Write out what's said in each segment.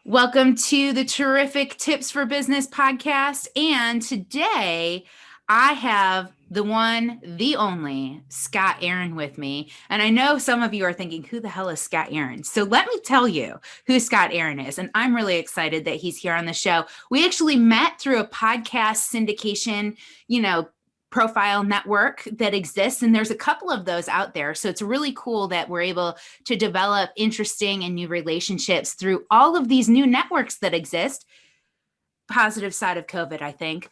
Welcome to the Terrific Tips for Business podcast. And today I have the one, the only Scott Aaron with me. And I know some of you are thinking, who the hell is Scott Aaron? So let me tell you who Scott Aaron is. And I'm really excited that he's here on the show. We actually met through a podcast syndication, profile network that exists, and there's a couple of those out there. So it's really cool that we're able to develop interesting and new relationships through all of these new networks that exist. Positive side of COVID, I think.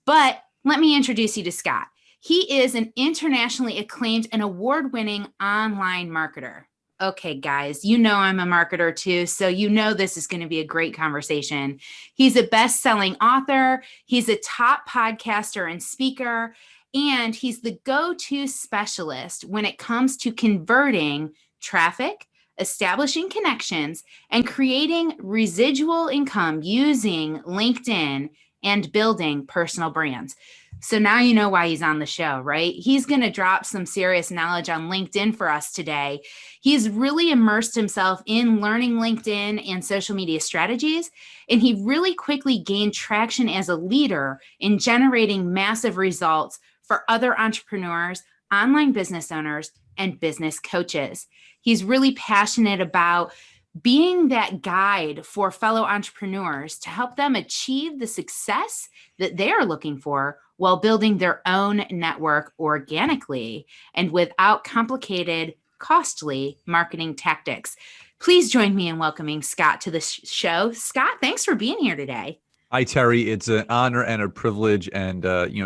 But let me introduce you to Scott. He is an internationally acclaimed and award-winning online marketer. Okay, guys, I'm a marketer too, so this is going to be a great conversation. He's a best-selling author. He's a top podcaster and speaker, and he's the go-to specialist when it comes to converting traffic, establishing connections, and creating residual income using LinkedIn and building personal brands. So now you know why he's on the show, right? He's going to drop some serious knowledge on LinkedIn for us today. He's really immersed himself in learning LinkedIn and social media strategies, and he really quickly gained traction as a leader in generating massive results for other entrepreneurs, online business owners, and business coaches. He's really passionate about being that guide for fellow entrepreneurs to help them achieve the success that they are looking for while building their own network organically and without complicated, costly marketing tactics. Please join me in welcoming Scott to the show. Scott, thanks for being here today. Hi, Terry. It's an honor and a privilege. And,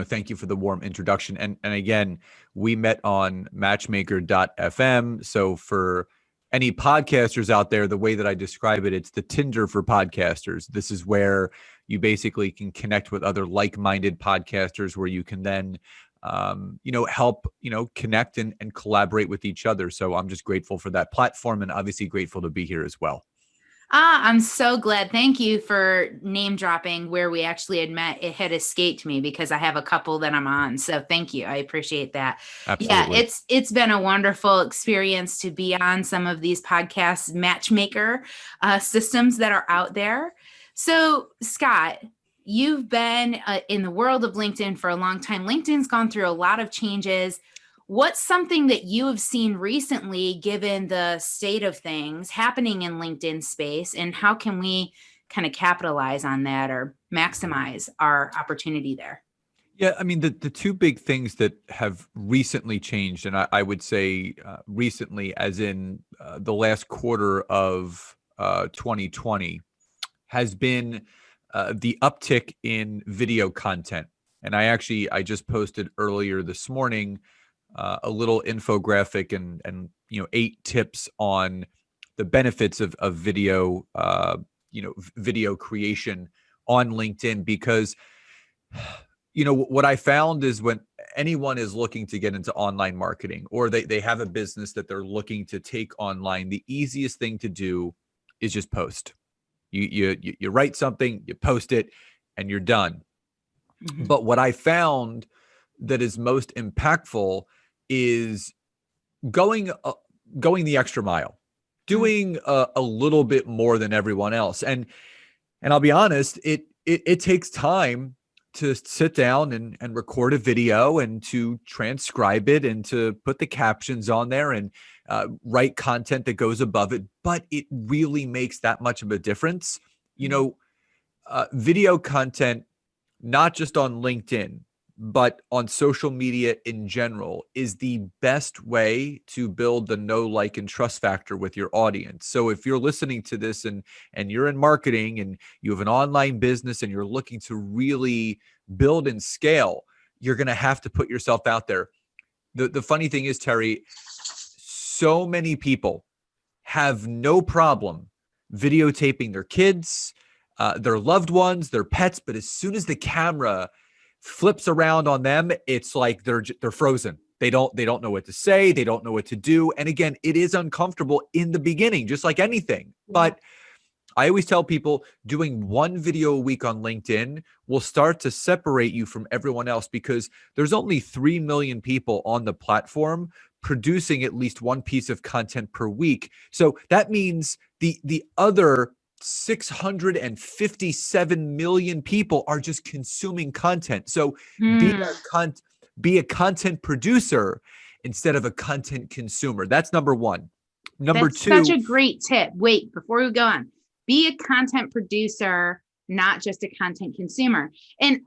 thank you for the warm introduction. And again, we met on matchmaker.fm. So for any podcasters out there, the way that I describe it, it's the Tinder for podcasters. This is where you basically can connect with other like-minded podcasters, where you can then, help, connect and collaborate with each other. So I'm just grateful for that platform, and obviously grateful to be here as well. I'm so glad. Thank you for name dropping where we actually had met. It had escaped me because I have a couple that I'm on. So thank you. I appreciate that. Absolutely. Yeah, it's been a wonderful experience to be on some of these podcast matchmaker systems that are out there. So Scott, you've been in the world of LinkedIn for a long time. LinkedIn's gone through a lot of changes. What's something that you have seen recently, given the state of things happening in LinkedIn space, and how can we kind of capitalize on that or maximize our opportunity there? Yeah, I mean, the two big things that have recently changed, and I would say recently, as in the last quarter of 2020, has been the uptick in video content. And I just posted earlier this morning a little infographic and 8 tips on the benefits of video, video creation on LinkedIn, because what I found is when anyone is looking to get into online marketing, or they have a business that they're looking to take online, the easiest thing to do is just post. You write something, you post it, and you're done. Mm-hmm. But what I found that is most impactful is going the extra mile, doing a little bit more than everyone else. And I'll be honest, it takes time to sit down and record a video, and to transcribe it, and to put the captions on there, and write content that goes above it. But it really makes that much of a difference. Video content, not just on LinkedIn, but on social media in general, is the best way to build the know, like, and trust factor with your audience. So if you're listening to this and you're in marketing, and you have an online business, and you're looking to really build and scale, you're going to have to put yourself out there. The funny thing is, Terry, so many people have no problem videotaping their kids, their loved ones, their pets, but as soon as the camera flips around on them, it's like they're frozen. They don't know what to say. They don't know what to do. And again, it is uncomfortable in the beginning, just like anything. But I always tell people, doing one video a week on LinkedIn will start to separate you from everyone else, because there's only 3 million people on the platform producing at least one piece of content per week. So that means the other 657 million people are just consuming content. So be Mm, a be a content producer instead of a content consumer. That's number one. Number that's such two, a great tip. Wait, before we go on, be a content producer, not just a content consumer. And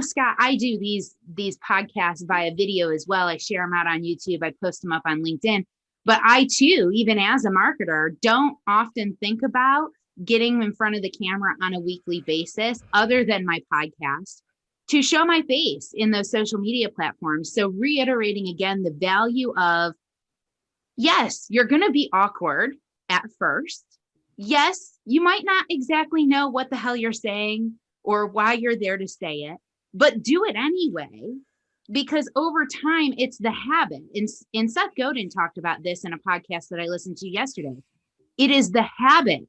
Scott, I do these podcasts via video as well. I share them out on YouTube. I post them up on LinkedIn. But I too, even as a marketer, don't often think about getting in front of the camera on a weekly basis, other than my podcast, to show my face in those social media platforms. So reiterating again the value of, yes, you're going to be awkward at first. Yes, you might not exactly know what the hell you're saying or why you're there to say it, but do it anyway, because over time, it's the habit. And Seth Godin talked about this in a podcast that I listened to yesterday. It is the habit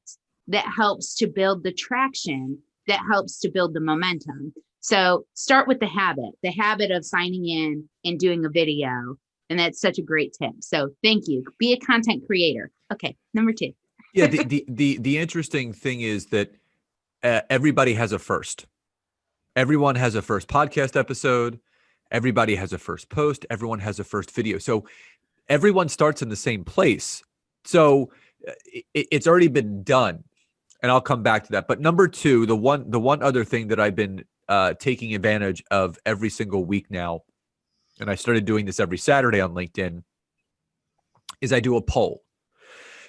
that helps to build the traction, that helps to build the momentum. So start with the habit of signing in and doing a video. And that's such a great tip. So thank you. Be a content creator. Okay, number two. yeah, the interesting thing is that everybody has a first. Everyone has a first podcast episode. Everybody has a first post. Everyone has a first video. So everyone starts in the same place. So it's already been done. And I'll come back to that. But number two, the one other thing that I've been taking advantage of every single week now, and I started doing this every Saturday on LinkedIn, is I do a poll.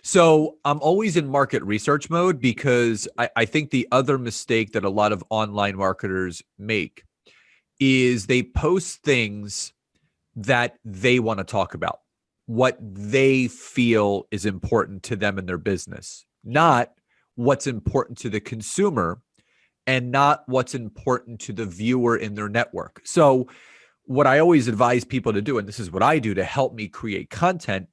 So I'm always in market research mode, because I think the other mistake that a lot of online marketers make is they post things that they want to talk about, what they feel is important to them in their business, not what's important to the consumer and not what's important to the viewer in their network. So what I always advise people to do, and this is what I do to help me create content,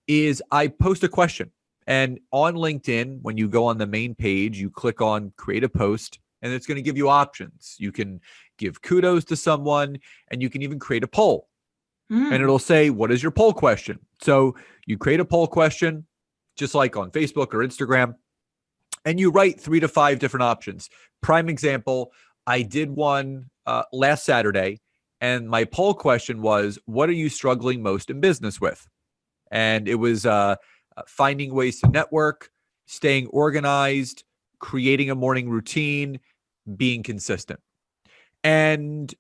is I post a question. And on LinkedIn, when you go on the main page, you click on create a post, and it's going to give you options. You can give kudos to someone, and you can even create a poll. And it'll say, what is your poll question? So you create a poll question, just like on Facebook or Instagram, and you write 3 to 5 different options. Prime example, I did one last Saturday, and my poll question was, what are you struggling most in business with? And it was finding ways to network, staying organized, creating a morning routine, being consistent. And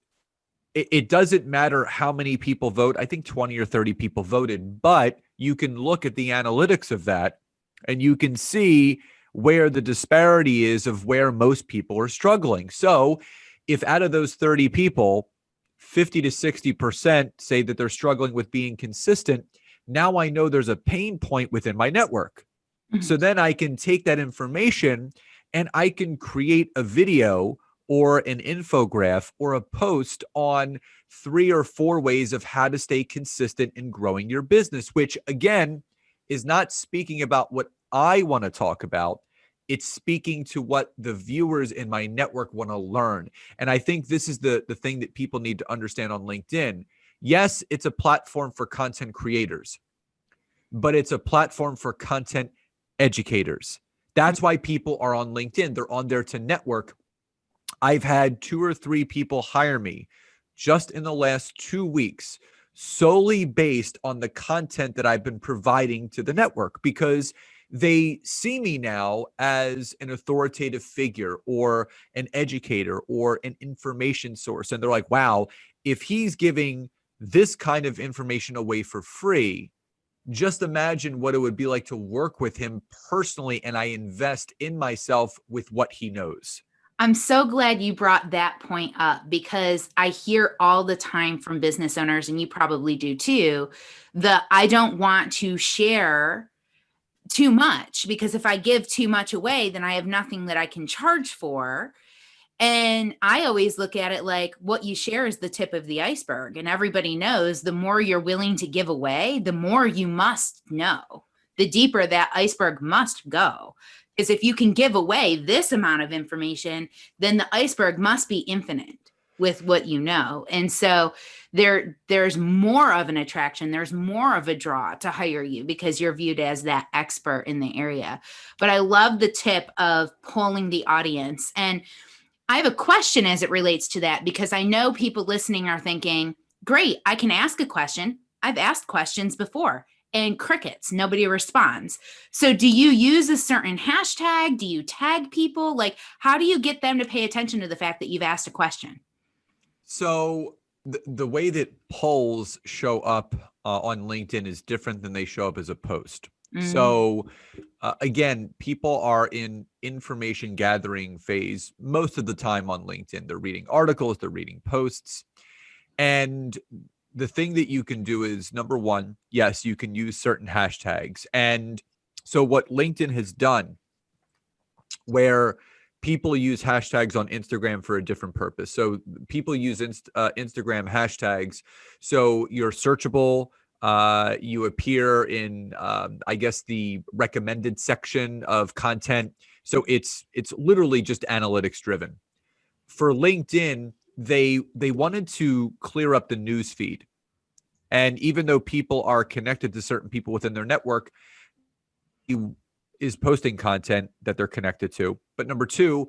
it doesn't matter how many people vote. I think 20 or 30 people voted, but you can look at the analytics of that and you can see where the disparity is of where most people are struggling. So if out of those 30 people, 50 to 60% say that they're struggling with being consistent, now I know there's a pain point within my network. Mm-hmm. So then I can take that information and I can create a video or an infograph or a post on 3 or 4 ways of how to stay consistent in growing your business, which again is not speaking about what I want to talk about. It's speaking to what the viewers in my network want to learn. And I think this is the thing that people need to understand on LinkedIn. Yes, it's a platform for content creators, but it's a platform for content educators. That's why people are on LinkedIn. They're on there to network. I've had 2 or 3 people hire me just in the last 2 weeks solely based on the content that I've been providing to the network, because they see me now as an authoritative figure or an educator or an information source. And they're like, wow, if he's giving this kind of information away for free, just imagine what it would be like to work with him personally. And I invest in myself with what he knows. I'm so glad you brought that point up, because I hear all the time from business owners, and you probably do too, that I don't want to share too much, because if I give too much away, then I have nothing that I can charge for. And I always look at it like what you share is the tip of the iceberg. And everybody knows the more you're willing to give away, the more you must know, the deeper that iceberg must go. Because if you can give away this amount of information, then the iceberg must be infinite. with what you know. And so there's more of an attraction, there's more of a draw to hire you because you're viewed as that expert in the area. But I love the tip of polling the audience. And I have a question as it relates to that, because I know people listening are thinking, great, I can ask a question. I've asked questions before, and crickets, nobody responds. So do you use a certain hashtag? Do you tag people? Like, how do you get them to pay attention to the fact that you've asked a question? So the way that polls show up on LinkedIn is different than they show up as a post. So again, people are in information gathering phase most of the time on LinkedIn. They're reading articles, they're reading posts. And the thing that you can do is, number one, yes, you can use certain hashtags. And so what LinkedIn has done, where people use hashtags on Instagram for a different purpose. So people use Instagram hashtags. So you're searchable. You appear in, I guess, the recommended section of content. So it's literally just analytics driven. For LinkedIn, they wanted to clear up the news feed. And even though people are connected to certain people within their network, is posting content that they're connected to. But number two,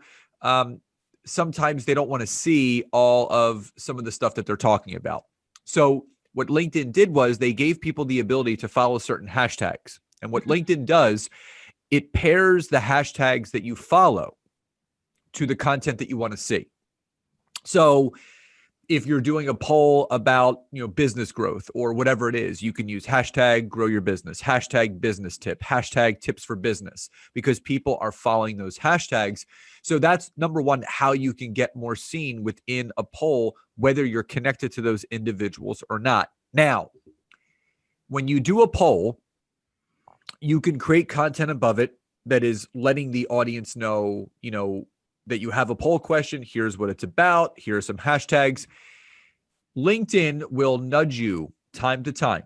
sometimes they don't want to see all of some of the stuff that they're talking about. So what LinkedIn did was they gave people the ability to follow certain hashtags. And what LinkedIn does, it pairs the hashtags that you follow to the content that you want to see. So if you're doing a poll about, business growth or whatever it is, you can use hashtag grow your business, hashtag business tip, hashtag tips for business, because people are following those hashtags. So that's number one, how you can get more seen within a poll, whether you're connected to those individuals or not. Now, when you do a poll, you can create content above it that is letting the audience know, that you have a poll question. Here's what it's about. Here are some hashtags. LinkedIn will nudge you time to time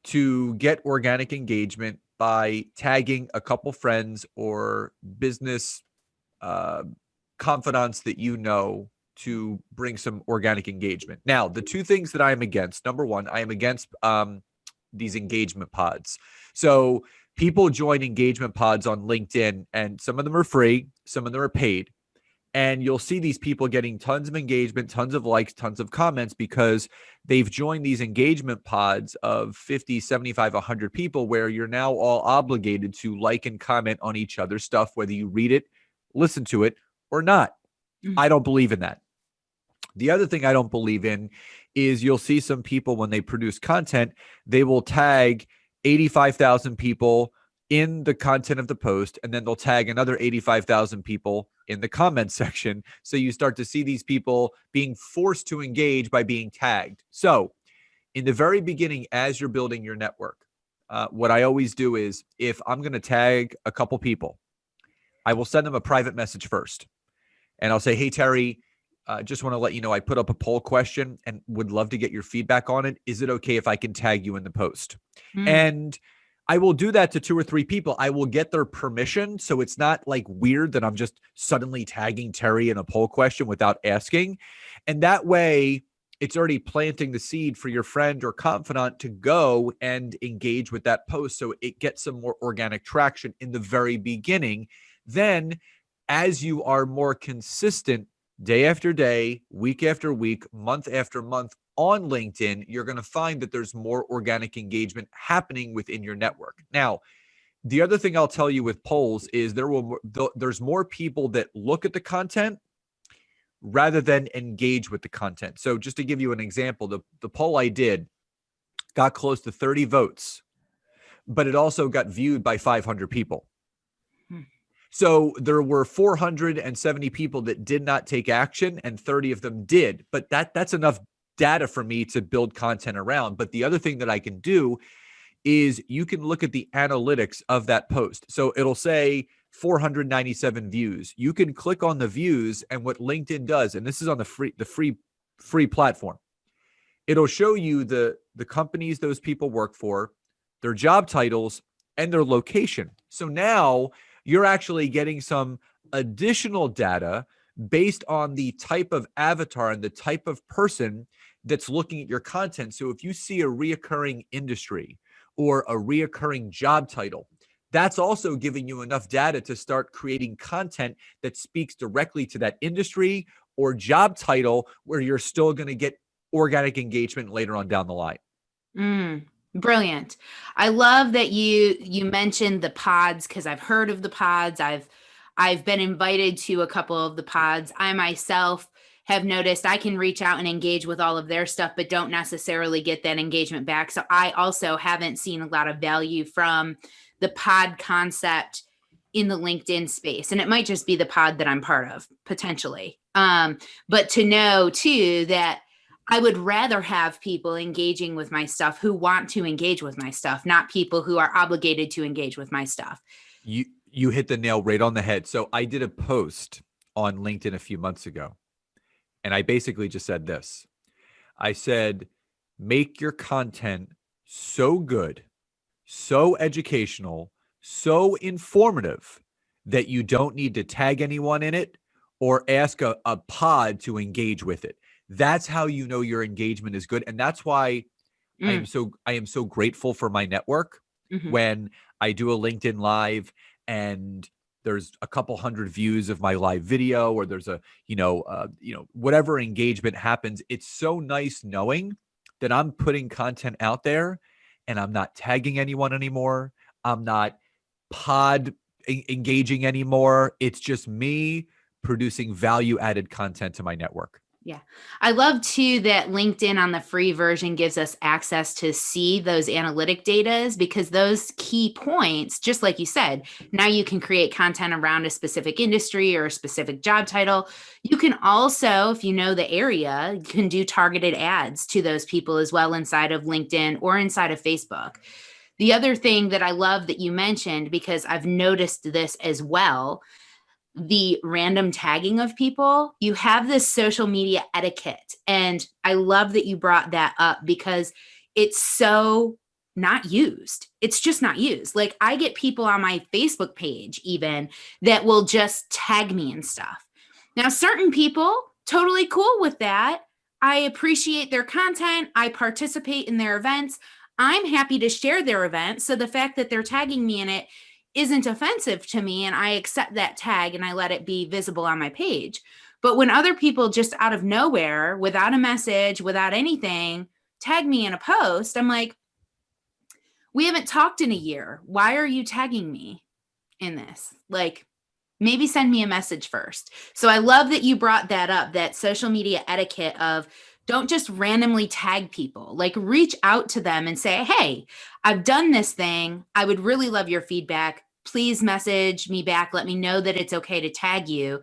to get organic engagement by tagging a couple friends or business confidants that you know to bring some organic engagement. Now, the two things that I am against, number one, I am against these engagement pods. So people join engagement pods on LinkedIn, and some of them are free, some of them are paid. And you'll see these people getting tons of engagement, tons of likes, tons of comments, because they've joined these engagement pods of 50, 75, 100 people, where you're now all obligated to like and comment on each other's stuff, whether you read it, listen to it, or not. I don't believe in that. The other thing I don't believe in is you'll see some people, when they produce content, they will tag 85,000 people in the content of the post, and then they'll tag another 85,000 people in the comment section. So you start to see these people being forced to engage by being tagged. So in the very beginning, as you're building your network, what I always do is, if I'm going to tag a couple people, I will send them a private message first. And I'll say, hey, Terry, just want to let you know I put up a poll question and would love to get your feedback on it. Is it okay if I can tag you in the post? And I will do that to 2 or 3 people. I will get their permission. So it's not like weird that I'm just suddenly tagging Terry in a poll question without asking. And that way, it's already planting the seed for your friend or confidant to go and engage with that post. So it gets some more organic traction in the very beginning. Then, as you are more consistent day after day, week after week, month after month on LinkedIn, you're going to find that there's more organic engagement happening within your network. Now, the other thing I'll tell you with polls is there's more people that look at the content rather than engage with the content. So just to give you an example, the poll I did got close to 30 votes, but it also got viewed by 500 people. So there were 470 people that did not take action, and 30 of them did. But that's enough data for me to build content around. But the other thing that I can do is you can look at the analytics of that post. So it'll say 497 views. You can click on the views, and what LinkedIn does, and this is on the free platform, it'll show you the companies those people work for, their job titles, and their location. So now you're actually getting some additional data based on the type of avatar and the type of person that's looking at your content. So if you see a reoccurring industry or a reoccurring job title, that's also giving you enough data to start creating content that speaks directly to that industry or job title, where you're still going to get organic engagement later on down the line. Brilliant. I love that you mentioned the pods, because I've heard of the pods. I've been invited to a couple of the pods. I myself have noticed I can reach out and engage with all of their stuff, but don't necessarily get that engagement back. So I also haven't seen a lot of value from the pod concept in the LinkedIn space. And it might just be the pod that I'm part of, potentially. But to know too that I would rather have people engaging with my stuff who want to engage with my stuff, not people who are obligated to engage with my stuff. You hit the nail right on the head. So I did a post on LinkedIn a few months ago, and I basically just said this. I said, make your content so good, so educational, so informative that you don't need to tag anyone in it or ask a pod to engage with it. That's how you know your engagement is good. And that's why I am so grateful for my network. When I do a LinkedIn Live and there's a couple hundred views of my live video, or there's a, whatever engagement happens, it's so nice knowing that I'm putting content out there and I'm not tagging anyone anymore. I'm not pod engaging anymore. It's just me producing value added content to my network. Yeah. I love too that LinkedIn on the free version gives us access to see those analytic datas, because those key points, just like you said, now you can create content around a specific industry or a specific job title. You can also, if you know the area, you can do targeted ads to those people as well inside of LinkedIn or inside of Facebook. The other thing that I love that you mentioned, because I've noticed this as well, the random tagging of people. You have this social media etiquette. And I love that you brought that up, because it's so not used. It's just not used. Like, I get people on my Facebook page even that will just tag me and stuff. Now, certain people, totally cool with that. I appreciate their content. I participate in their events. I'm happy to share their event. So the fact that they're tagging me in it isn't offensive to me, and I accept that tag and I let it be visible on my page. But when other people just out of nowhere, without a message, without anything, tag me in a post, I'm like, we haven't talked in a year. Why are you tagging me in this? Like, maybe send me a message first. So I love that you brought that up, that social media etiquette of, don't just randomly tag people, like reach out to them and say, hey, I've done this thing. I would really love your feedback. Please message me back. Let me know that it's okay to tag you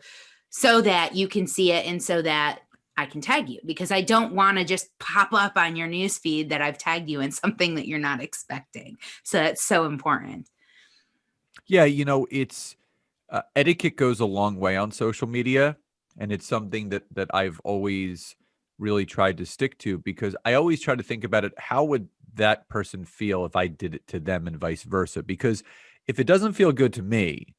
so that you can see it and so that I can tag you, because I don't want to just pop up on your newsfeed that I've tagged you in something that you're not expecting. So that's so important. Yeah, it's etiquette goes a long way on social media, and it's something that I've always really tried to stick to, because I always try to think about it. How would that person feel if I did it to them, and vice versa? Because if it doesn't feel good to me,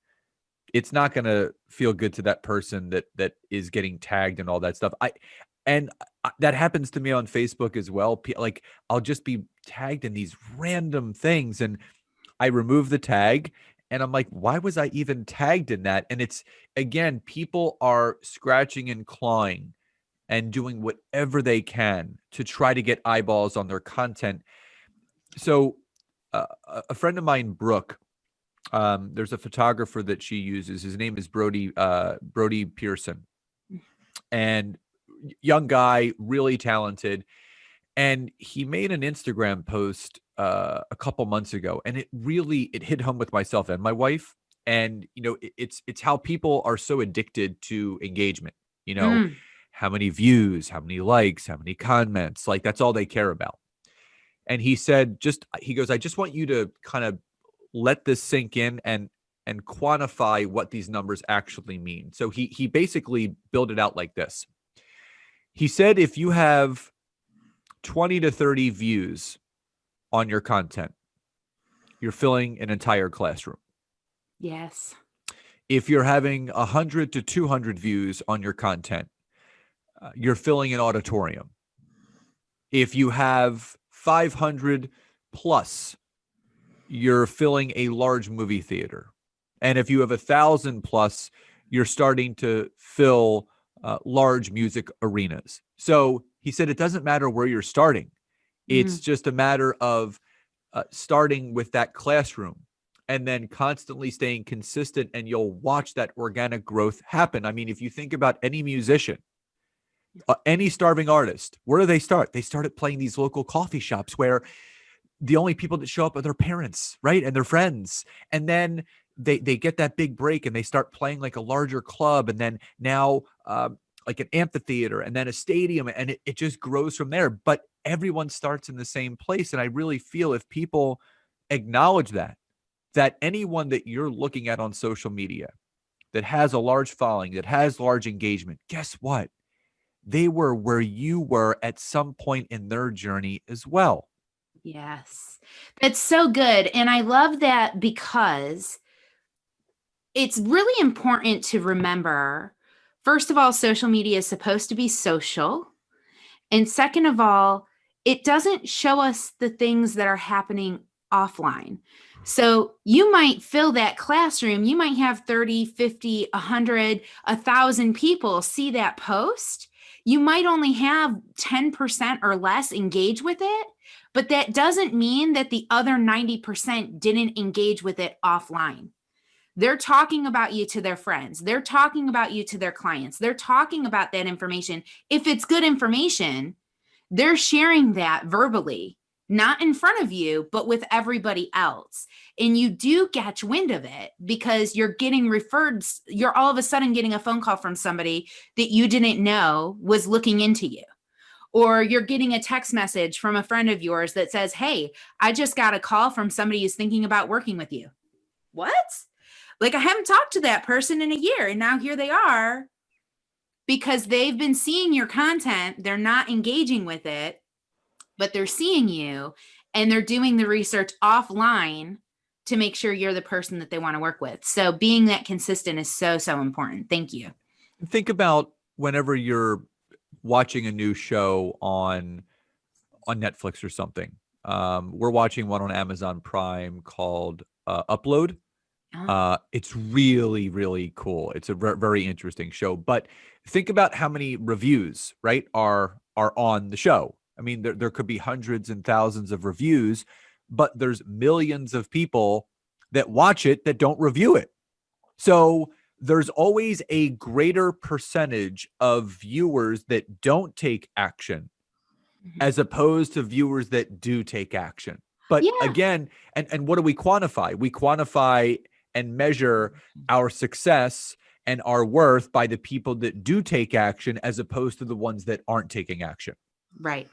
it's not going to feel good to that person that is getting tagged and all that stuff. That happens to me on Facebook as well. Like, I'll just be tagged in these random things, and I remove the tag, and I'm like, why was I even tagged in that? And it's, again, people are scratching and clawing and doing whatever they can to try to get eyeballs on their content. So a friend of mine, Brooke, there's a photographer that she uses. His name is Brody Pearson, and young guy, really talented. And he made an Instagram post a couple months ago, and it hit home with myself and my wife. And it's how people are so addicted to engagement. How many views, how many likes, how many comments, like that's all they care about. And he said, he goes, I just want you to kind of let this sink in and quantify what these numbers actually mean. So he basically built it out like this. He said, if you have 20 to 30 views on your content, you're filling an entire classroom. Yes. If you're having 100 to 200 views on your content, you're filling an auditorium. If you have 500 plus, you're filling a large movie theater. And if you have 1,000 plus, you're starting to fill large music arenas. So he said, it doesn't matter where you're starting. It's just a matter of starting with that classroom and then constantly staying consistent, and you'll watch that organic growth happen. I mean, if you think about any musician, any starving artist, where do they start? They started playing these local coffee shops where the only people that show up are their parents, right? And their friends. And then they get that big break and they start playing like a larger club. And then now like an amphitheater and then a stadium, and it just grows from there. But everyone starts in the same place. And I really feel if people acknowledge that anyone that you're looking at on social media that has a large following, that has large engagement, guess what? They were where you were at some point in their journey as well. Yes, that's so good. And I love that because it's really important to remember, first of all, social media is supposed to be social. And second of all, it doesn't show us the things that are happening offline. So you might fill that classroom, you might have 30, 50, 100, 1,000 people see that post. You might only have 10% or less engage with it, but that doesn't mean that the other 90% didn't engage with it offline. They're talking about you to their friends. They're talking about you to their clients. They're talking about that information. If it's good information, they're sharing that verbally, not in front of you, but with everybody else. And you do catch wind of it because you're getting referred. You're all of a sudden getting a phone call from somebody that you didn't know was looking into you. Or you're getting a text message from a friend of yours that says, hey, I just got a call from somebody who's thinking about working with you. What? Like, I haven't talked to that person in a year, and now here they are because they've been seeing your content. They're not engaging with it, but they're seeing you and they're doing the research offline to make sure you're the person that they want to work with. So being that consistent is so, so important. Thank you. Think about whenever you're watching a new show on Netflix or something. We're watching one on Amazon Prime called Upload. It's really, really cool. It's a very interesting show. But think about how many reviews, right, are on the show. I mean, there could be hundreds and thousands of reviews, but there's millions of people that watch it that don't review it. So there's always a greater percentage of viewers that don't take action as opposed to viewers that do take action. But again, and what do we quantify? We quantify and measure our success and our worth by the people that do take action as opposed to the ones that aren't taking action. Right.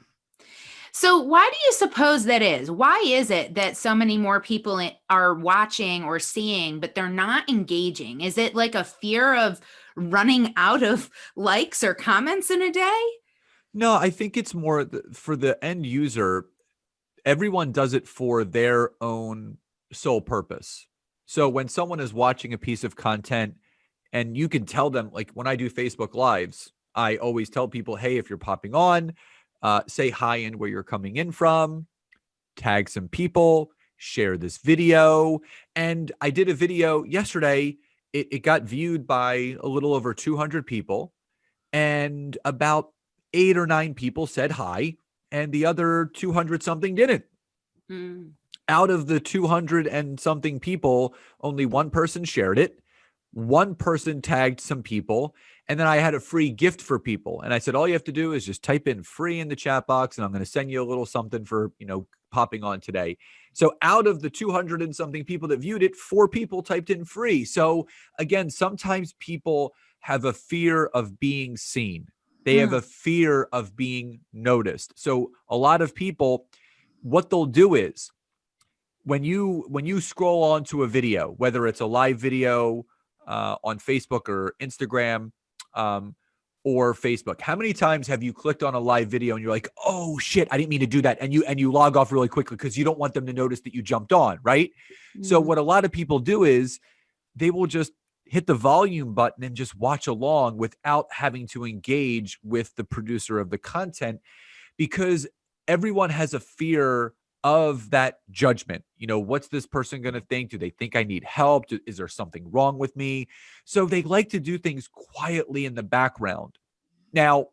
So why do you suppose that is? Why is it that so many more people are watching or seeing, but they're not engaging? Is it like a fear of running out of likes or comments in a day? No, I think it's more for the end user. Everyone does it for their own sole purpose. So when someone is watching a piece of content and you can tell them, like when I do Facebook Lives, I always tell people, hey, if you're popping on, say hi and where you're coming in from, tag some people, share this video. And I did a video yesterday. It got viewed by a little over 200 people, and about 8 or 9 people said hi, and the other 200 something didn't. Out of the 200 and something people, only one person shared it. One person tagged some people. And then I had a free gift for people. And I said, all you have to do is just type in free in the chat box, and I'm going to send you a little something for, popping on today. So out of the 200 and something people that viewed it, 4 people typed in free. So again, sometimes people have a fear of being seen. They have a fear of being noticed. So a lot of people, what they'll do is when you scroll onto a video, whether it's a live video on Facebook or Instagram, or Facebook, how many times have you clicked on a live video and you're like, oh shit, I didn't mean to do that. And you log off really quickly because you don't want them to notice that you jumped on, right? So what a lot of people do is they will just hit the volume button and just watch along without having to engage with the producer of the content, because everyone has a fear of that judgment. What's this person going to think? Do they think I need help? Is there something wrong with me? So they like to do things quietly in the background. Now,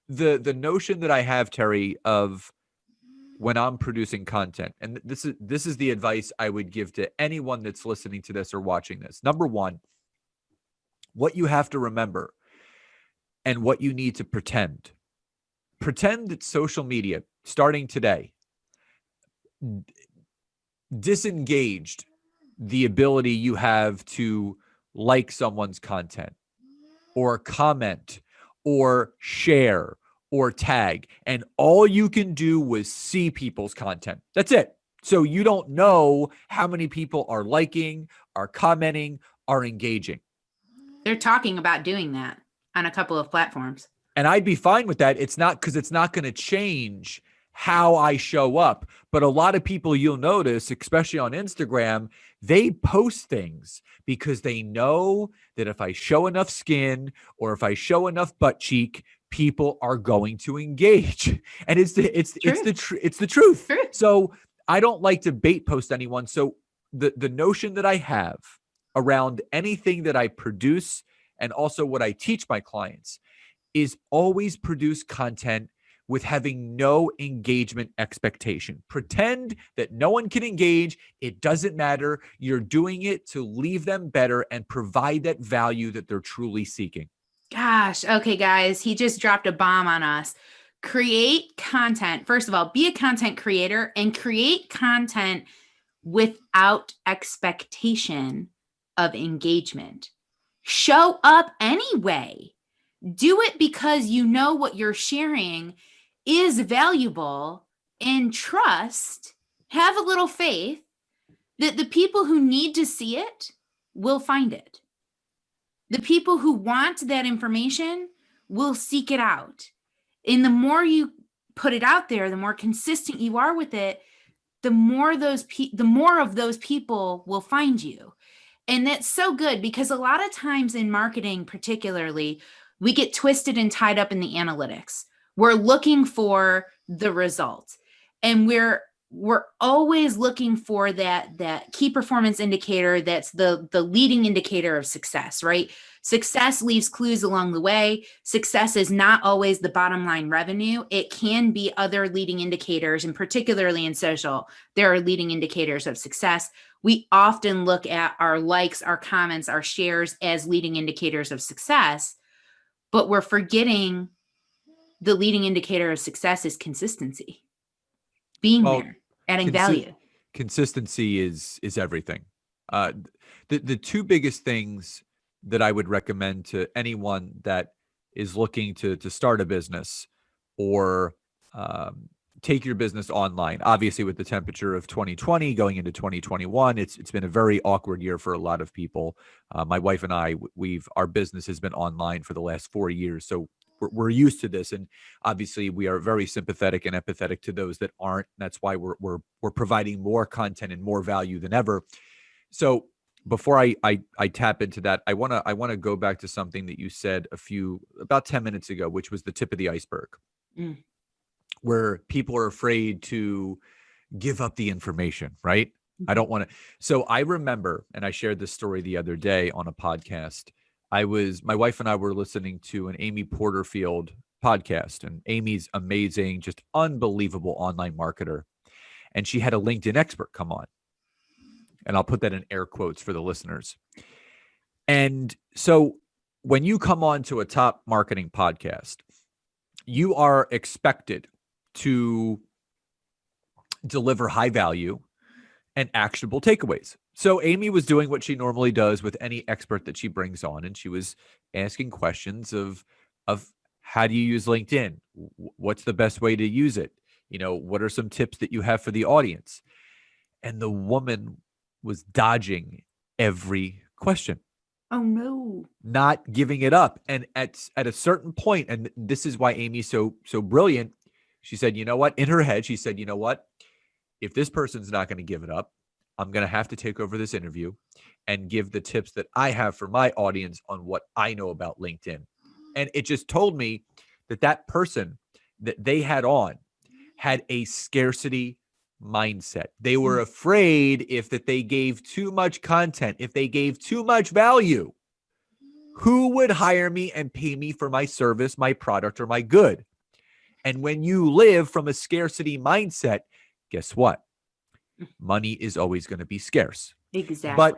the notion that I have, Terry, of when I'm producing content, and this is the advice I would give to anyone that's listening to this or watching this. Number one, what you have to remember and what you need to pretend that social media, starting today, disengaged the ability you have to like someone's content or comment or share or tag. And all you can do was see people's content. That's it. So you don't know how many people are liking, are commenting, are engaging. They're talking about doing that on a couple of platforms. And I'd be fine with that. It's not going to change how I show up. But a lot of people, you'll notice, especially on Instagram, they post things because they know that if I show enough skin or if I show enough butt cheek, people are going to engage. And it's the truth. True. So I don't like to bait post anyone. So the notion that I have around anything that I produce and also what I teach my clients is always produce content with having no engagement expectation. Pretend that no one can engage. It doesn't matter. You're doing it to leave them better and provide that value that they're truly seeking. Gosh. Okay, guys, he just dropped a bomb on us. Create content. First of all, be a content creator and create content without expectation of engagement. Show up anyway. Do it because you know what you're sharing is valuable, and trust, have a little faith that the people who need to see it will find it. The people who want that information will seek it out. And the more you put it out there, the more consistent you are with it, the more of those people will find you. And that's so good, because a lot of times in marketing, particularly, we get twisted and tied up in the analytics. We're looking for the result, and we're always looking for that key performance indicator that's the leading indicator of success, right? Success leaves clues along the way. Success is not always the bottom line revenue. It can be other leading indicators, and particularly in social, there are leading indicators of success. We often look at our likes, our comments, our shares as leading indicators of success, but we're forgetting the leading indicator of success is consistency. Being there, adding value. Consistency is everything. The two biggest things that I would recommend to anyone that is looking to start a business or take your business online. Obviously, with the temperature of 2020 going into 2021, it's been a very awkward year for a lot of people. My wife and I, our business has been online for the last 4 years, so we're used to this, and obviously we are very sympathetic and empathetic to those that aren't. That's why we're providing more content and more value than ever. So before I tap into that, I want to go back to something that you said about 10 minutes ago, which was the tip of the iceberg, where people are afraid to give up the information, right? I don't want to. So I remember, and I shared this story the other day on a podcast. My wife and I were listening to an Amy Porterfield podcast, and Amy's amazing, just unbelievable online marketer. And she had a LinkedIn expert come on, and I'll put that in air quotes for the listeners. And so when you come on to a top marketing podcast, you are expected to deliver high value and actionable takeaways. So Amy was doing what she normally does with any expert that she brings on, and she was asking questions of how do you use LinkedIn? What's the best way to use it? What are some tips that you have for the audience? And the woman was dodging every question. Oh no. Not giving it up. And at a certain point, and this is why Amy's so brilliant, she said, you know what? In her head, she said, you know what? If this person's not going to give it up, I'm going to have to take over this interview and give the tips that I have for my audience on what I know about LinkedIn. And it just told me that that person that they had on had a scarcity mindset. They were afraid if that they gave too much content, if they gave too much value, who would hire me and pay me for my service, my product, or my good? And when you live from a scarcity mindset, guess what? Money is always going to be scarce. Exactly.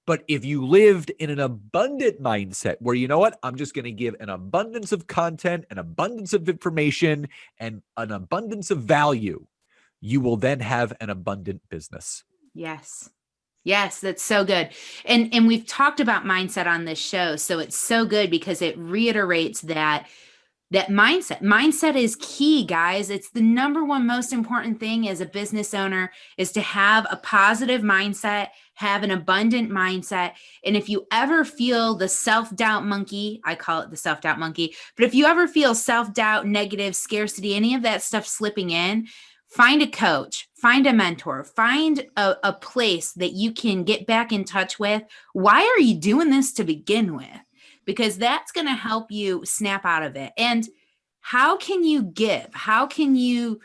But if you lived in an abundant mindset where, you know what, I'm just going to give an abundance of content, an abundance of information, and an abundance of value, you will then have an abundant business. Yes. Yes, that's so good. And we've talked about mindset on this show, so it's so good because it reiterates that mindset is key, guys. It's the number one most important thing as a business owner is to have a positive mindset, have an abundant mindset. And if you ever feel the self-doubt monkey, I call it the self-doubt monkey, but if you ever feel self-doubt, negative, scarcity, any of that stuff slipping in, find a coach, find a mentor, find a place that you can get back in touch with. Why are you doing this to begin with? Because that's going to help you snap out of it. And how can you give? How can you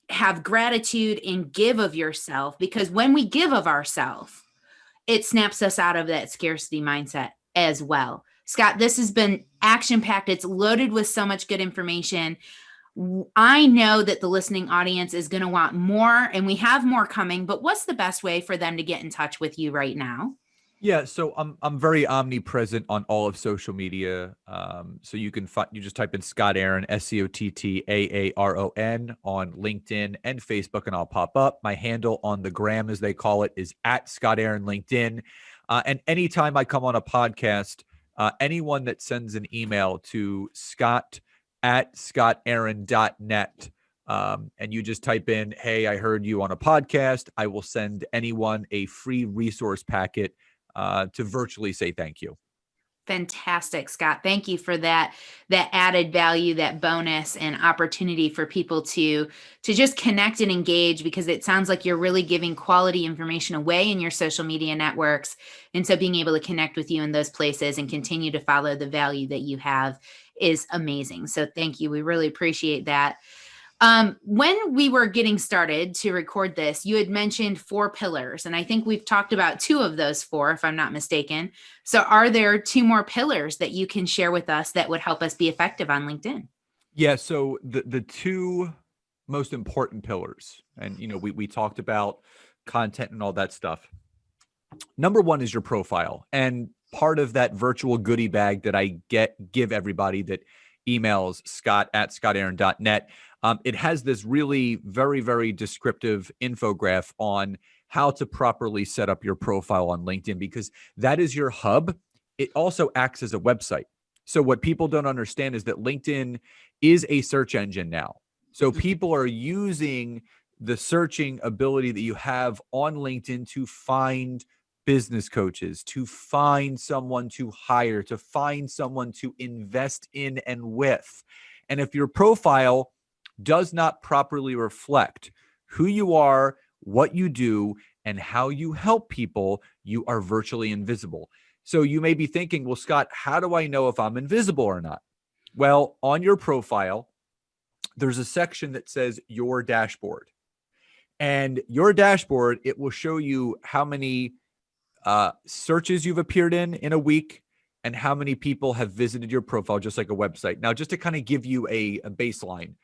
have gratitude and give of yourself? Because when we give of ourselves, it snaps us out of that scarcity mindset as well. Scott, this has been action-packed. It's loaded with so much good information. I know that the listening audience is going to want more, and we have more coming, but what's the best way for them to get in touch with you right now? Yeah, so I'm very omnipresent on all of social media. So you can find, you just type in Scott Aaron, SCOTTAARON on LinkedIn and Facebook, and I'll pop up. My handle on the gram, as they call it, is at Scott Aaron LinkedIn. And anytime I come on a podcast, anyone that sends an email to scott@scottaaron.net, and you just type in, "Hey, I heard you on a podcast," I will send anyone a free resource packet to virtually say thank you. Fantastic, Scott. Thank you for that added value, that bonus and opportunity for people to just connect and engage, because it sounds like you're really giving quality information away in your social media networks. And so being able to connect with you in those places and continue to follow the value that you have is amazing. So thank you. We really appreciate that. When we were getting started to record this, you had mentioned 4 pillars, and I think we've talked about 2 of those 4, if I'm not mistaken. So are there 2 more pillars that you can share with us that would help us be effective on LinkedIn? Yeah, so the 2 most important pillars, and we talked about content and all that stuff. Number 1 is your profile, and part of that virtual goodie bag that I give everybody that emails scott@scottaaron.net. It has this really very, very descriptive infographic on how to properly set up your profile on LinkedIn, because that is your hub. It also acts as a website. So what people don't understand is that LinkedIn is a search engine now. So people are using the searching ability that you have on LinkedIn to find business coaches, to find someone to hire, to find someone to invest in and with. And if your profile does not properly reflect who you are, what you do, and how you help people, you are virtually invisible. So you may be thinking, well, Scott, how do I know if I'm invisible or not? Well, on your profile, there's a section that says your dashboard. And your dashboard, it will show you how many searches you've appeared in a week and how many people have visited your profile, just like a website. Now, just to kind of give you a baseline,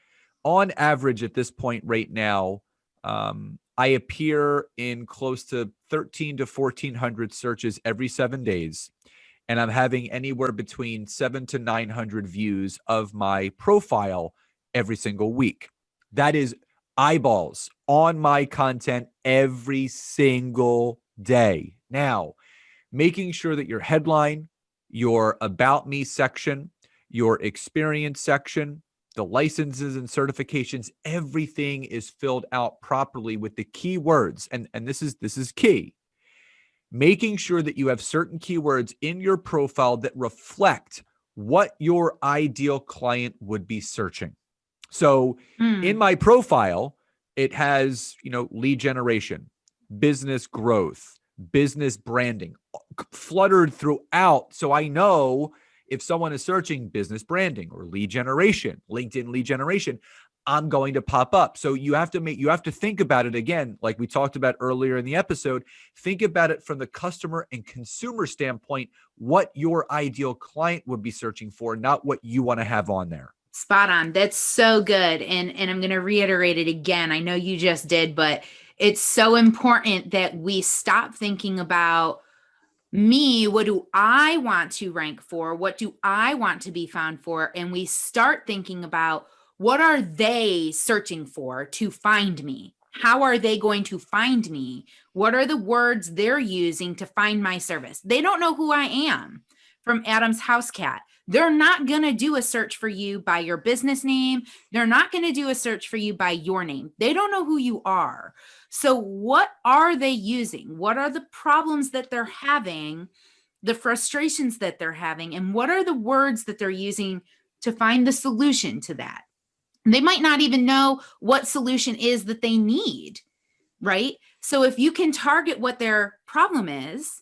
on average at this point right now, I appear in close to 13 to 1,400 searches every 7 days. And I'm having anywhere between 700 to 900 views of my profile every single week. That is eyeballs on my content every single day. Now, making sure that your headline, your about me section, your experience section, the licenses and certifications, everything is filled out properly with the keywords. And this is key. Making sure that you have certain keywords in your profile that reflect what your ideal client would be searching. So in my profile, it has, lead generation, business growth, business branding, fluttered throughout. So I know if someone is searching business branding or lead generation, LinkedIn lead generation, I'm going to pop up. So you have to think about it again, like we talked about earlier in the episode. Think about it from the customer and consumer standpoint, what your ideal client would be searching for, not what you want to have on there. Spot on. That's so good. And I'm going to reiterate it again. I know you just did, but it's so important that we stop thinking about me. What do I want to rank for? What do I want to be found for? And we start thinking about, what are they searching for to find me? How are they going to find me? What are the words they're using to find my service? They don't know who I am from Adam's House Cat. They're not going to do a search for you by your business name. They're not going to do a search for you by your name. They don't know who you are. So what are they using? What are the problems that they're having, the frustrations that they're having, and what are the words that they're using to find the solution to that? They might not even know what solution is that they need, right? So if you can target what their problem is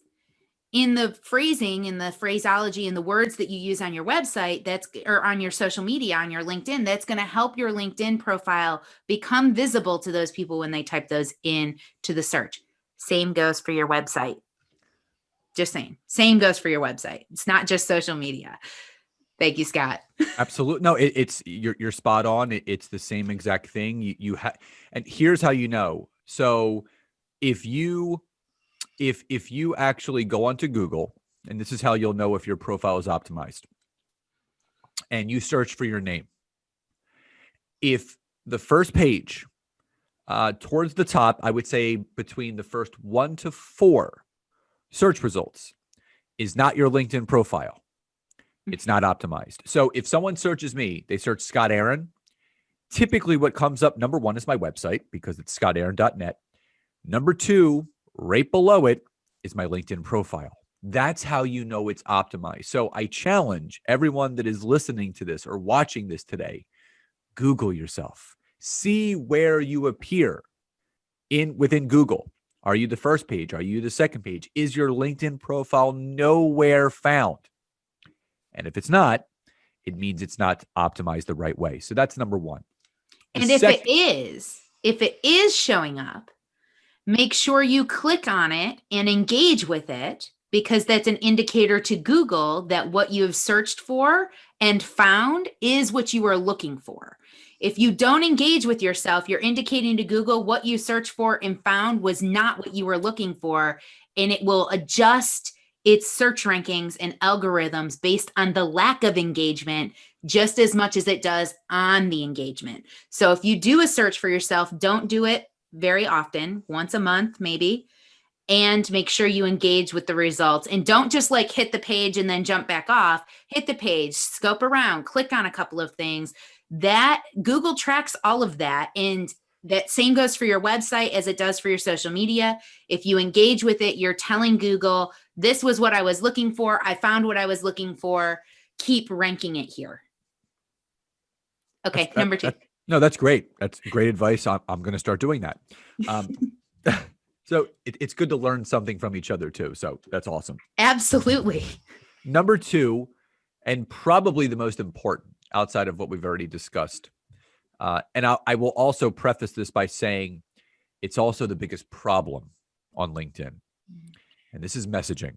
in the phrasing, in the phraseology, and the words that you use on your website, or on your social media, on your LinkedIn, that's going to help your LinkedIn profile become visible to those people when they type those in to the search. Same goes for your website. Just saying. Same goes for your website. It's not just social media. Thank you, Scott. Absolutely. No, you're spot on. It's the same exact thing. You have, and here's how you know. So if you actually go onto Google, and this is how you'll know if your profile is optimized, and you search for your name, if the first page towards the top, I would say between the first 1 to 4 search results is not your LinkedIn profile, it's not optimized. So if someone searches me, they search Scott Aaron, typically what comes up, number 1 is my website because it's scottaaron.net. Number 2, right below it, is my LinkedIn profile. That's how you know it's optimized. So I challenge everyone that is listening to this or watching this today, Google yourself. See where you appear within Google. Are you the first page? Are you the second page? Is your LinkedIn profile nowhere found? And if it's not, it means it's not optimized the right way. So that's number 1. And if it is showing up, make sure you click on it and engage with it, because that's an indicator to Google that what you have searched for and found is what you are looking for. If you don't engage with yourself, you're indicating to Google what you searched for and found was not what you were looking for, and it will adjust its search rankings and algorithms based on the lack of engagement just as much as it does on the engagement. So if you do a search for yourself, don't do it very often, once a month maybe, and make sure you engage with the results. And don't just like hit the page and then jump back off. Hit the page, scope around, click on a couple of things. That Google tracks all of that. And that same goes for your website as it does for your social media. If you engage with it, you're telling Google, this was what I was looking for. I found what I was looking for. Keep ranking it here. Okay, number 2. No, that's great. That's great advice. I'm going to start doing that. So it's good to learn something from each other too. So that's awesome. Absolutely. Number 2, and probably the most important outside of what we've already discussed. And I will also preface this by saying it's also the biggest problem on LinkedIn. And this is messaging.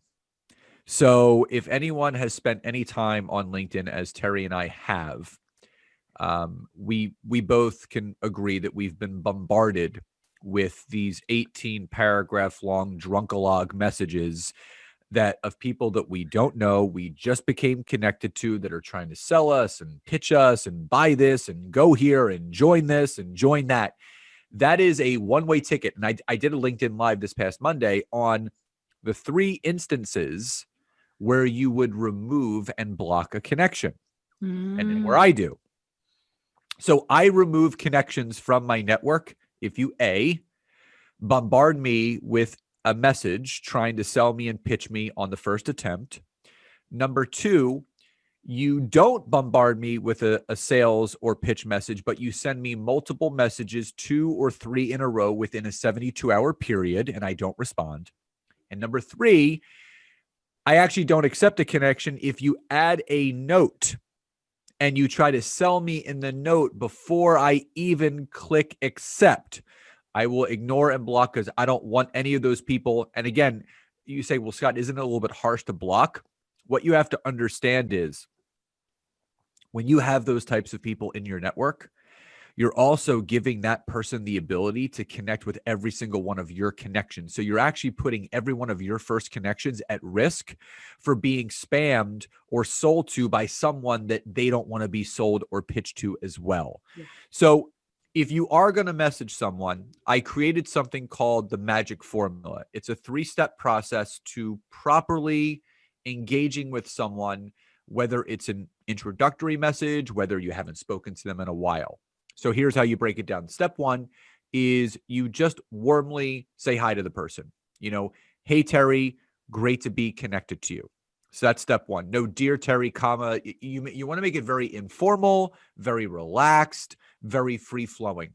So if anyone has spent any time on LinkedIn, as Terry and I have, we both can agree that we've been bombarded with these 18 paragraph long drunkalog messages that of people that we don't know, we just became connected to, that are trying to sell us and pitch us and buy this and go here and join this and join that. That is a one-way ticket. And I did a LinkedIn Live this past Monday on the 3 instances where you would remove and block a connection. And then where I do. So I remove connections from my network if you bombard me with a message trying to sell me and pitch me on the first attempt. Number 2, You don't bombard me with a sales or pitch message, but you send me multiple messages, 2 or 3 in a row within a 72-hour period, and I don't respond. And number 3, I actually don't accept a connection if you add a note and you try to sell me in the note before I even click accept. I will ignore and block because I don't want any of those people. And again, you say, well, Scott, isn't it a little bit harsh to block? What you have to understand is when you have those types of people in your network, you're also giving that person the ability to connect with every single one of your connections. So you're actually putting every one of your first connections at risk for being spammed or sold to by someone that they don't want to be sold or pitched to as well. Yeah. So if you are going to message someone, I created something called the Magic Formula. It's a 3-step process to properly engaging with someone, whether it's an introductory message, whether you haven't spoken to them in a while. So here's how you break it down. Step 1 is you just warmly say hi to the person. Hey, Terry, great to be connected to you. So that's step 1. No dear Terry, comma. You want to make it very informal, very relaxed, very free flowing.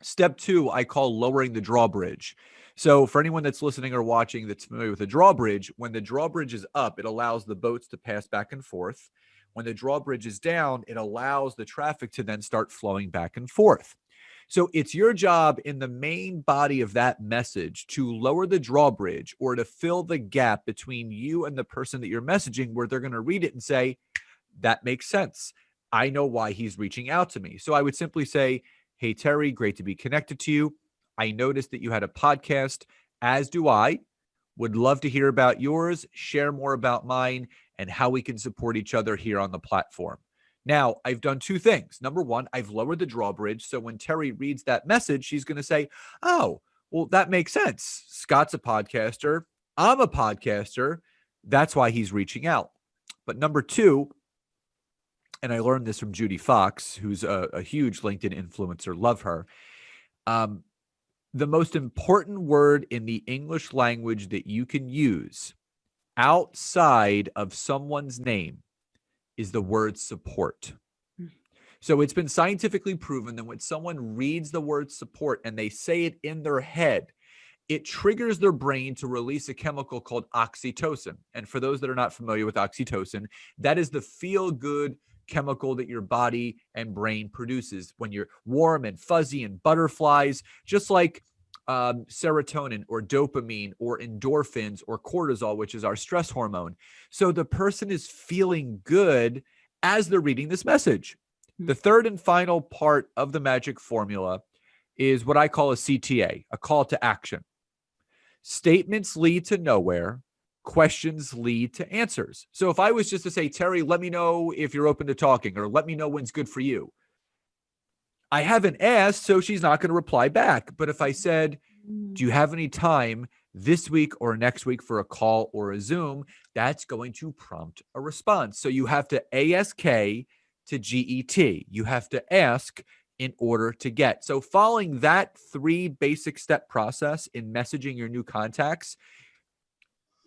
Step 2, I call lowering the drawbridge. So for anyone that's listening or watching that's familiar with the drawbridge, when the drawbridge is up, it allows the boats to pass back and forth. When the drawbridge is down, it allows the traffic to then start flowing back and forth. So it's your job in the main body of that message to lower the drawbridge or to fill the gap between you and the person that you're messaging, where they're going to read it and say, that makes sense. I know why he's reaching out to me. So I would simply say, hey, Terry, great to be connected to you. I noticed that you had a podcast, as do I. Would love to hear about yours, share more about mine, and how we can support each other here on the platform. Now, I've done 2 things. Number 1, I've lowered the drawbridge. So when Terry reads that message, she's going to say, oh, well, that makes sense. Scott's a podcaster. I'm a podcaster. That's why he's reaching out. But number 2, and I learned this from Judy Fox, who's a huge LinkedIn influencer. Love her. The most important word in the English language that you can use outside of someone's name is the word support. So it's been scientifically proven that when someone reads the word support and they say it in their head, it triggers their brain to release a chemical called oxytocin. And for those that are not familiar with oxytocin, that is the feel-good chemical that your body and brain produces when you're warm and fuzzy and butterflies, just like serotonin or dopamine or endorphins or cortisol, which is our stress hormone. So the person is feeling good as they're reading this message. The third and final part of the Magic Formula is what I call a CTA, a call to action. Statements lead to nowhere. Questions lead to answers. So if I was just to say, Terry, let me know if you're open to talking, or let me know when's good for you, I haven't asked, so she's not going to reply back. But if I said, do you have any time this week or next week for a call or a Zoom, that's going to prompt a response. So you have to ASK to GET. You have to ask in order to get. So following that 3 basic step process in messaging your new contacts,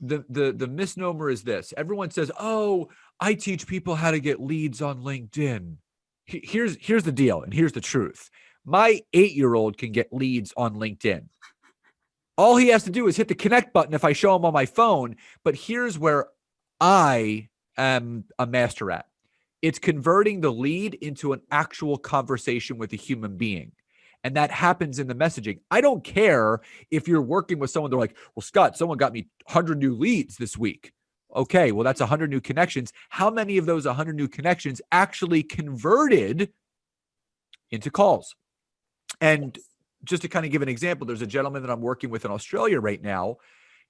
the misnomer is this. Everyone says, oh, I teach people how to get leads on LinkedIn. Here's the deal, and here's the truth. My 8-year-old can get leads on LinkedIn. All he has to do is hit the connect button if I show him on my phone. But here's where I am a master at. It's converting the lead into an actual conversation with a human being. And that happens in the messaging. I don't care if you're working with someone, they're like, well, Scott, someone got me 100 new leads this week. Okay, well, that's 100 new connections. How many of those 100 new connections actually converted into calls? And just to kind of give an example, there's a gentleman that I'm working with in Australia right now.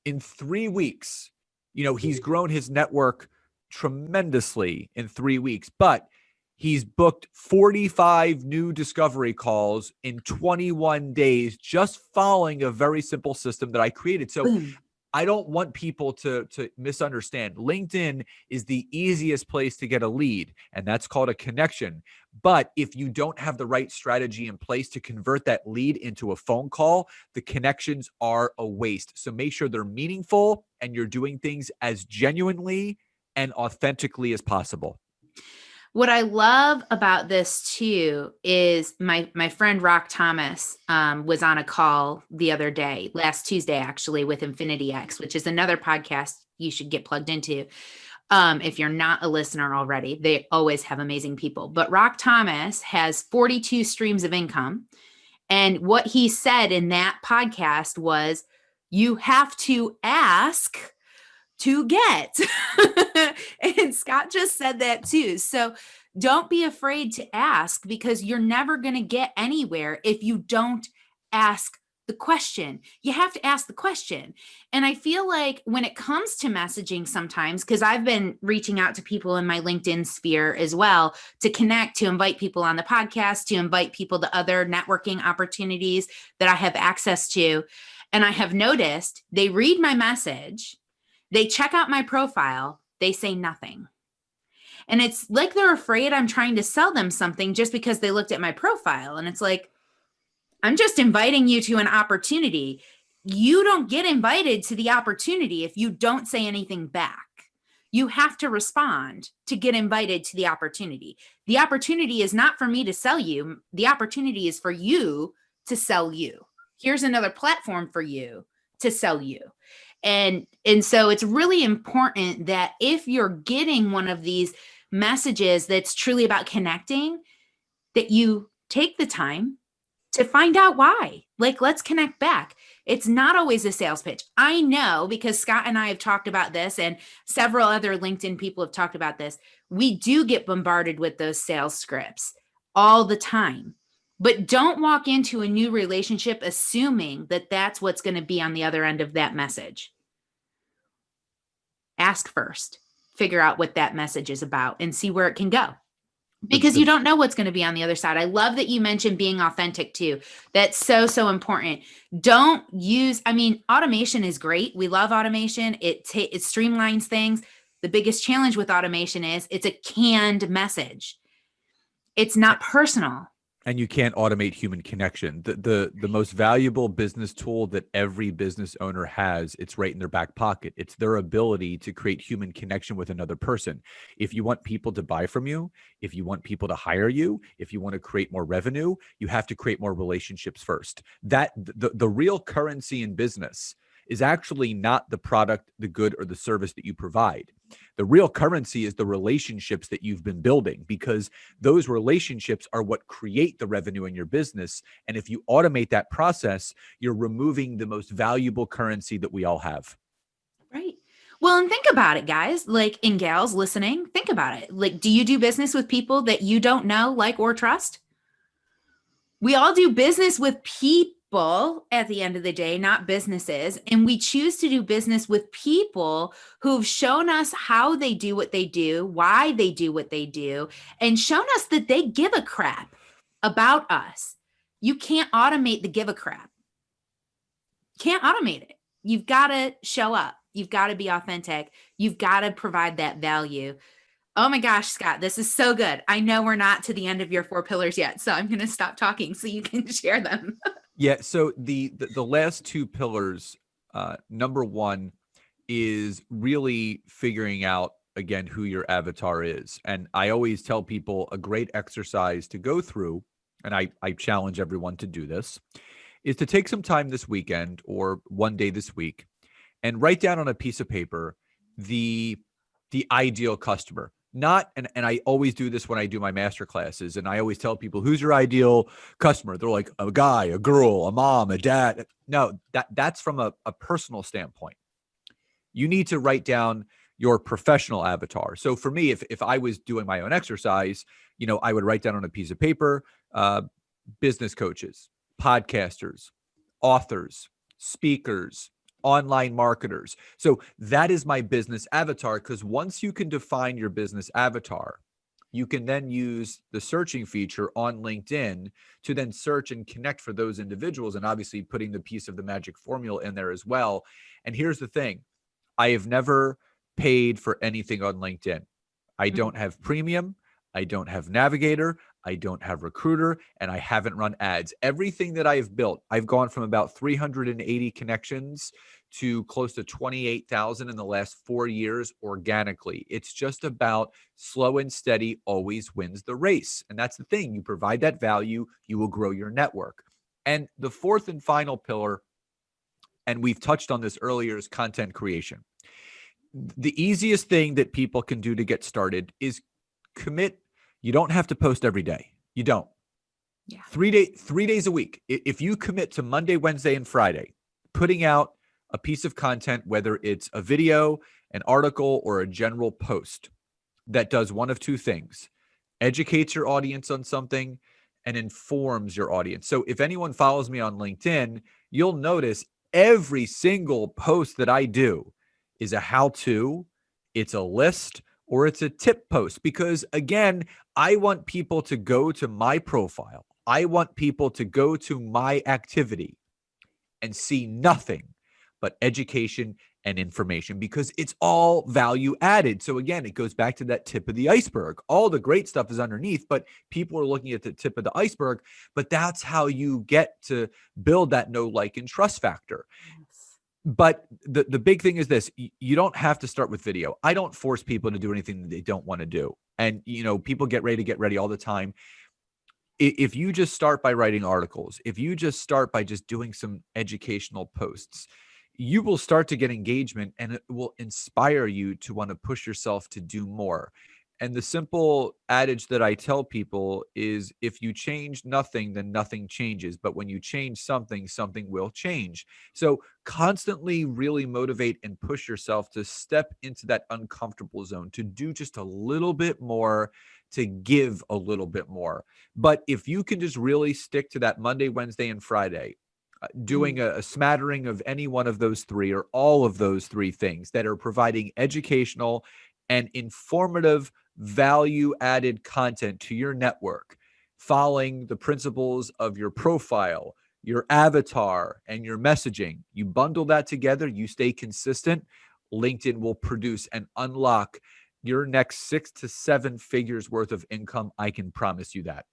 In 3 weeks, he's grown his network tremendously in 3 weeks, but he's booked 45 new discovery calls in 21 days, just following a very simple system that I created. So I don't want people to misunderstand. LinkedIn is the easiest place to get a lead, and that's called a connection. But if you don't have the right strategy in place to convert that lead into a phone call, the connections are a waste. So make sure they're meaningful and you're doing things as genuinely and authentically as possible. What I love about this too is my friend Rock Thomas was on a call the other day, last Tuesday actually, with Infinity X, which is another podcast you should get plugged into. If you're not a listener already, they always have amazing people. But Rock Thomas has 42 streams of income. And what he said in that podcast was, you have to ask to get. And Scott just said that too. So don't be afraid to ask, because you're never going to get anywhere if you don't ask the question. You have to ask the question. And I feel like when it comes to messaging sometimes, because I've been reaching out to people in my LinkedIn sphere as well to connect, to invite people on the podcast, to invite people to other networking opportunities that I have access to. And I have noticed they read my message, they check out my profile, they say nothing. And it's like they're afraid I'm trying to sell them something just because they looked at my profile. And it's like, I'm just inviting you to an opportunity. You don't get invited to the opportunity if you don't say anything back. You have to respond to get invited to the opportunity. The opportunity is not for me to sell you. The opportunity is for you to sell you. Here's another platform for you to sell you. And so it's really important that if you're getting one of these messages that's truly about connecting, that you take the time to find out why. Like, let's connect back. It's not always a sales pitch. I know, because Scott and I have talked about this, and several other LinkedIn people have talked about this. We do get bombarded with those sales scripts all the time. But don't walk into a new relationship assuming that that's what's going to be on the other end of that message. Ask first, figure out what that message is about, and see where it can go. Because you don't know what's going to be on the other side. I love that you mentioned being authentic too. That's so, so important. Don't use, automation is great. We love automation. It streamlines things. The biggest challenge with automation is it's a canned message. It's not personal. And you can't automate human connection. The most valuable business tool that every business owner has, it's right in their back pocket. It's their ability to create human connection with another person. If you want people to buy from you, if you want people to hire you, if you want to create more revenue, you have to create more relationships first. The real currency in business is actually not the product, the good, or the service that you provide. The real currency is the relationships that you've been building, because those relationships are what create the revenue in your business. And if you automate that process, you're removing the most valuable currency that we all have. Right. Well, and think about it, guys, and gals listening, think about it. Do you do business with people that you don't know, like, or trust? We all do business with people at the end of the day, not businesses. And we choose to do business with people who've shown us how they do what they do, why they do what they do, and shown us that they give a crap about us. You can't automate the give a crap. Can't automate it. You've got to show up. You've got to be authentic. You've got to provide that value. Oh my gosh, Scott, this is so good. I know we're not to the end of your 4 pillars yet, so I'm going to stop talking so you can share them. Yeah. So the last 2 pillars, number 1 is really figuring out, again, who your avatar is. And I always tell people a great exercise to go through, and I challenge everyone to do this, is to take some time this weekend or one day this week and write down on a piece of paper the ideal customer. And I always do this when I do my master classes, and I always tell people, who's your ideal customer? They're like, a guy, a girl, a mom, a dad. No, that's from a personal standpoint. You need to write down your professional avatar. So for me, if I was doing my own exercise, I would write down on a piece of paper, business coaches, podcasters, authors, speakers, online marketers. So that is my business avatar, because once you can define your business avatar, you can then use the searching feature on LinkedIn to then search and connect for those individuals, and obviously putting the piece of the magic formula in there as well. And here's the thing. I have never paid for anything on LinkedIn. I don't have premium. I don't have Navigator. I don't have Recruiter, and I haven't run ads. Everything that I've built, I've gone from about 380 connections to close to 28,000 in the last 4 years organically. It's just about slow and steady always wins the race. And that's the thing. You provide that value, you will grow your network. And the fourth and final pillar, and we've touched on this earlier, is content creation. The easiest thing that people can do to get started is commit. You don't have to post every day. You don't. Yeah. 3 days a week. If you commit to Monday, Wednesday, and Friday, putting out a piece of content, whether it's a video, an article, or a general post that does one of two things: educates your audience on something and informs your audience. So if anyone follows me on LinkedIn, you'll notice every single post that I do is a how-to, it's a list, or it's a tip post. Because again, I want people to go to my profile. I want people to go to my activity and see nothing but education and information, because it's all value added. So again, it goes back to that tip of the iceberg. All the great stuff is underneath, but people are looking at the tip of the iceberg. But that's how you get to build that know, like, and trust factor. Yes. But the big thing is this: you don't have to start with video. I don't force people to do anything that they don't want to do. And, people get ready all the time. If you just start by writing articles, if you just start by just doing some educational posts, you will start to get engagement, and it will inspire you to want to push yourself to do more. And the simple adage that I tell people is, if you change nothing, then nothing changes. But when you change something, something will change. So constantly really motivate and push yourself to step into that uncomfortable zone, to do just a little bit more, to give a little bit more. But if you can just really stick to that Monday, Wednesday, and Friday, doing a smattering of any one of those three, or all of those three things that are providing educational and informative, value-added content to your network, following the principles of your profile, your avatar, and your messaging, you bundle that together, you stay consistent, LinkedIn will produce and unlock your next 6 to 7 figures worth of income. I can promise you that.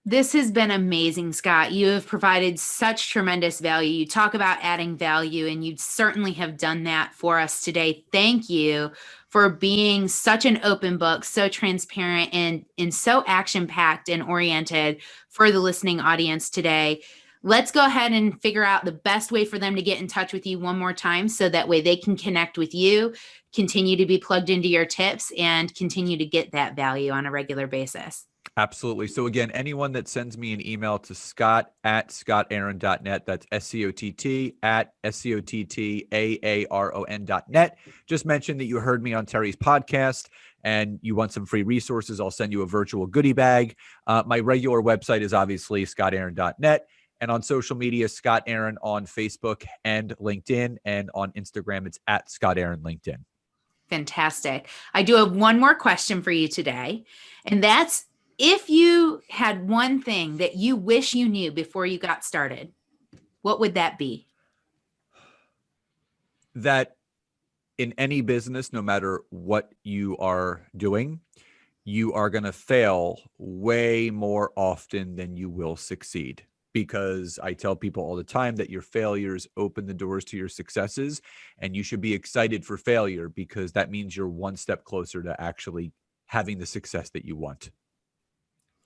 This has been amazing, Scott. You have provided such tremendous value. You talk about adding value, and you certainly have done that for us today. Thank you for being such an open book, so transparent, and so action-packed and oriented for the listening audience today. Let's go ahead and figure out the best way for them to get in touch with you one more time, so that way they can connect with you, continue to be plugged into your tips, and continue to get that value on a regular basis. Absolutely. So again, anyone that sends me an email to scott@scottaaron.net, that's SCOTT@SCOTTAARON.net. Just mention that you heard me on Terry's podcast and you want some free resources. I'll send you a virtual goodie bag. My regular website is obviously scottaaron.net. And on social media, Scott Aaron on Facebook and LinkedIn. And on Instagram, it's @ScottAaronLinkedIn. Fantastic. I do have one more question for you today, and that's, if you had one thing that you wish you knew before you got started, what would that be? That in any business, no matter what you are doing, you are going to fail way more often than you will succeed. Because I tell people all the time that your failures open the doors to your successes, and you should be excited for failure, because that means you're one step closer to actually having the success that you want.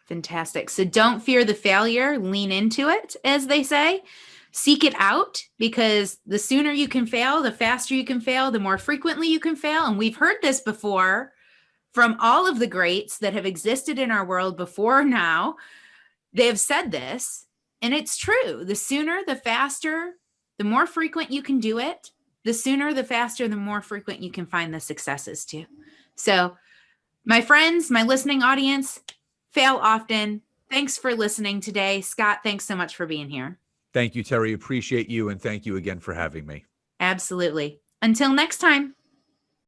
Fantastic. So don't fear the failure, lean into it, as they say. Seek it out, because the sooner you can fail, the faster you can fail, the more frequently you can fail. And we've heard this before from all of the greats that have existed in our world before now. They have said this, and it's true. The sooner, the faster, the more frequent you can do it, the sooner, the faster, the more frequent you can find the successes too. So my friends, my listening audience, fail often. Thanks for listening today. Scott, thanks so much for being here. Thank you, Terry. Appreciate you. And thank you again for having me. Absolutely. Until next time.